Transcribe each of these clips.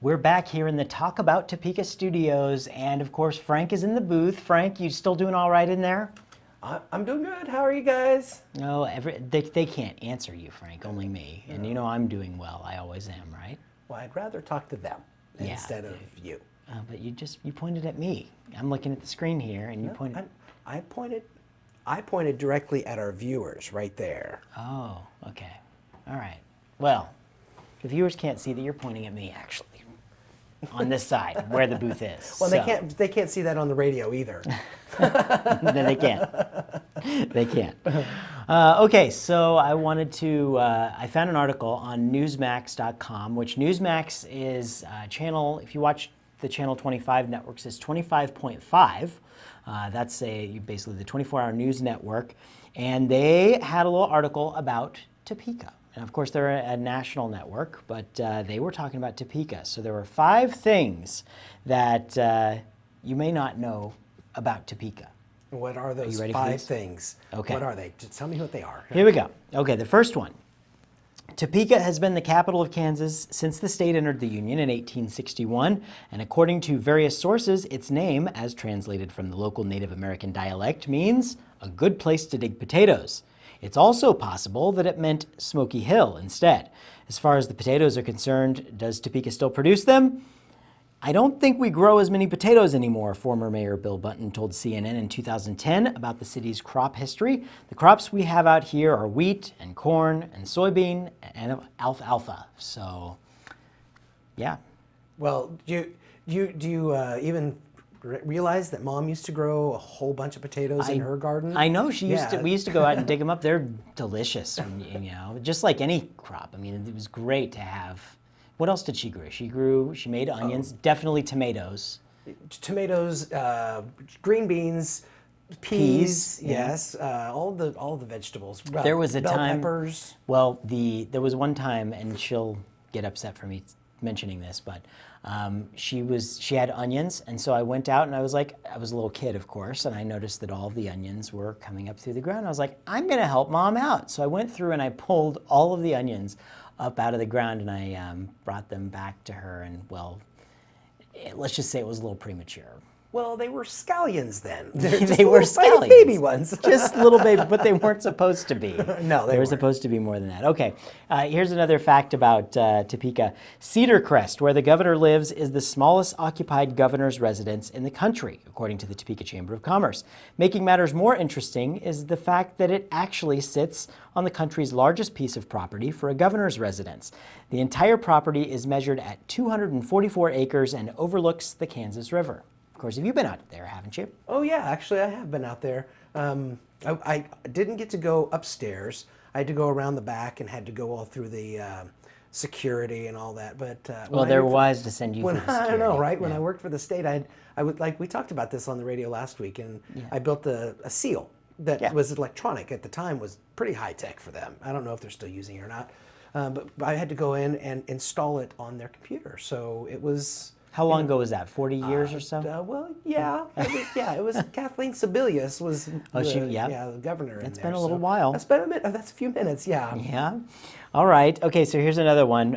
We're back here in the Talk About Topeka studios, and of course Frank is in the booth. Frank, you still doing all right in there? I'm doing good. How are you guys? No, they can't answer you, Frank, only me. And you know I'm doing well, I always am, right? Well, I'd rather talk to them instead of you. But you pointed at me. I'm looking at the screen here, and you pointed. I pointed directly at our viewers right there. Oh, okay. All right. Well, the viewers can't see that you're pointing at me, actually, on this side where the booth is. Well, they can't see that on the radio either. No, they can't. They can't. Okay, so I wanted to, I found an article on Newsmax.com, which Newsmax is a channel, if you watch the Channel 25 networks, it's 25.5. That's basically the 24-hour news network. And they had a little article about Topeka. And of course, they're a national network, but they were talking about Topeka. So there were 5 things that you may not know about Topeka. What are those 5 things? Okay. What are they? Just tell me what they are. Here we go. Okay, the first one. Topeka has been the capital of Kansas since the state entered the Union in 1861, and according to various sources, its name, as translated from the local Native American dialect, means a good place to dig potatoes. It's also possible that it meant Smoky Hill instead. As far as the potatoes are concerned, does Topeka still produce them? I don't think we grow as many potatoes anymore, former Mayor Bill Bunton told CNN in 2010 about the city's crop history. The crops we have out here are wheat and corn and soybean and alfalfa. So, yeah. Well, do you even realize that Mom used to grow a whole bunch of potatoes in her garden? I know she used to. We used to go out and dig them up. They're delicious, you know, just like any crop. I mean, it was great to have. What else did she grow? She made onions, definitely tomatoes. Tomatoes, green beans, peas, yes, all the vegetables. There was a bell time. Peppers. Well, there was one time, and she'll get upset for me mentioning this, but she had onions, and so I went out and I was a little kid, of course, and I noticed that all the onions were coming up through the ground. I was like, I'm going to help Mom out. So I went through and I pulled all of the onions up out of the ground, and I brought them back to her, and well, let's just say it was a little premature. Well, they were scallions then. They were scallions. Baby ones. Just little baby, but they weren't supposed to be. No, they were supposed to be more than that. Okay, here's another fact about Topeka. Cedar Crest, where the governor lives, is the smallest occupied governor's residence in the country, according to the Topeka Chamber of Commerce. Making matters more interesting is the fact that it actually sits on the country's largest piece of property for a governor's residence. The entire property is measured at 244 acres and overlooks the Kansas River. Of course, have you been out there, haven't you? Oh yeah, actually I have been out there. I didn't get to go upstairs. I had to go around the back and had to go all through the security and all that. But well, they're wise to send you through the security. I know, right? Yeah. When I worked for the state, I would, like we talked about this on the radio last week, and I built a seal that was electronic at the time, was pretty high tech for them. I don't know if they're still using it or not, but I had to go in and install it on their computer. So it was. How long ago was that? 40 years or so? Well, yeah. It was Kathleen Sebelius was the governor. It's been a little while. That's been that's a few minutes, yeah. Yeah. All right. Okay, so here's another one.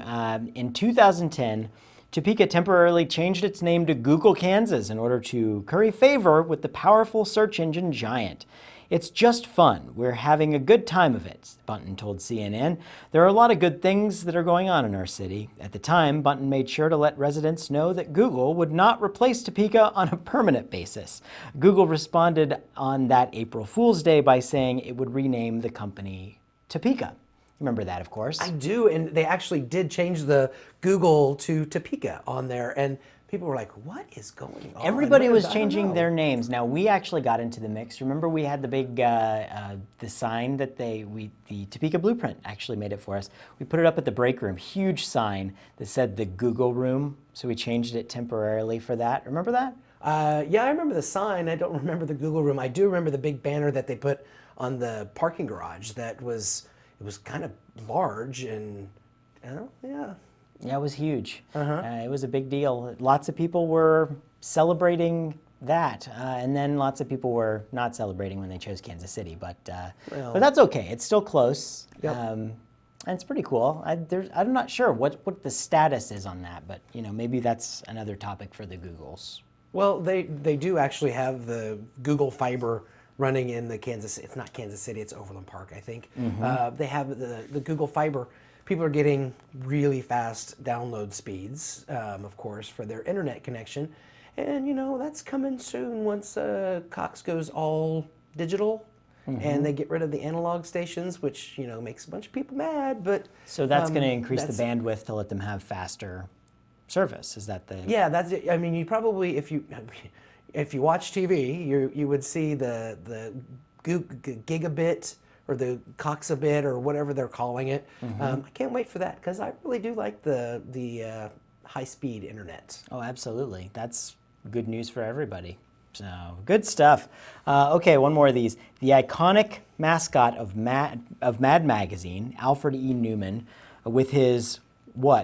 In 2010, Topeka temporarily changed its name to Google, Kansas in order to curry favor with the powerful search engine giant. It's just fun. We're having a good time of it, Bunton told CNN. There are a lot of good things that are going on in our city. At the time, Bunton made sure to let residents know that Google would not replace Topeka on a permanent basis. Google responded on that April Fool's Day by saying it would rename the company Topeka. Remember that, of course. I do, and they actually did change the Google to Topeka on there, and people were like, what is going on? Everybody was changing their names. Now, we actually got into the mix. Remember we had the big, the sign that the Topeka Blueprint actually made it for us. We put it up at the break room, huge sign that said the Google Room. So we changed it temporarily for that. Remember that? Yeah, I remember the sign. I don't remember the Google Room. I do remember the big banner that they put on the parking garage that was, it was kind of large and, yeah. Yeah, it was huge. It was a big deal. Lots of people were celebrating that, and then lots of people were not celebrating when they chose Kansas City. But that's okay. It's still close. Yep. And it's pretty cool. I'm not sure what the status is on that, but maybe that's another topic for the Googles. Well, they do actually have the Google Fiber running in the Kansas. It's not Kansas City. It's Overland Park, I think. They have the Google Fiber. People are getting really fast download speeds, of course, for their internet connection, and that's coming soon once Cox goes all digital. And they get rid of the analog stations, which makes a bunch of people mad. But so that's going to increase the bandwidth to let them have faster service. Is that the? Yeah, that's it. I mean, you probably if you watch TV, you would see the gigabit or the coxabit or whatever they're calling it. I can't wait for that because I really do like the high speed internet. Oh, absolutely. That's good news for everybody. So good stuff. Okay, one more of these. The iconic mascot of Mad Magazine, Alfred E. Newman, with his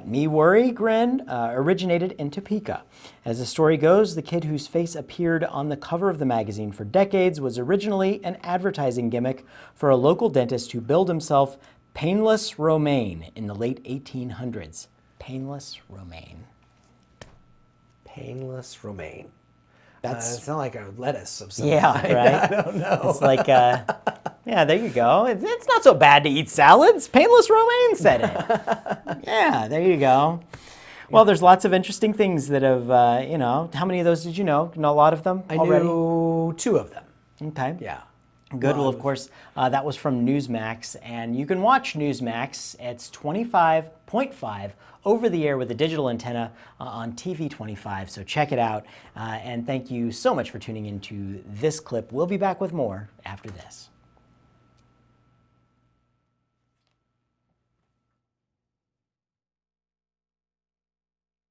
me worry grin, originated in Topeka. As the story goes, the kid whose face appeared on the cover of the magazine for decades was originally an advertising gimmick for a local dentist who billed himself Painless Romaine in the late 1800s. Painless Romaine. Painless Romaine. That's it's not like a lettuce of some yeah, kind. right. I don't know. It's like, yeah, there you go. It's not so bad to eat salads. Painless Romaine said it. Yeah, there you go. Well, there's lots of interesting things that have, how many of those did you know? Know a lot of them already? I knew 2 of them. Okay. Yeah. Good. Well, of course, that was from Newsmax, and you can watch Newsmax. It's 25.5 over the air with a digital antenna on TV 25, so check it out. And thank you so much for tuning into this clip. We'll be back with more after this.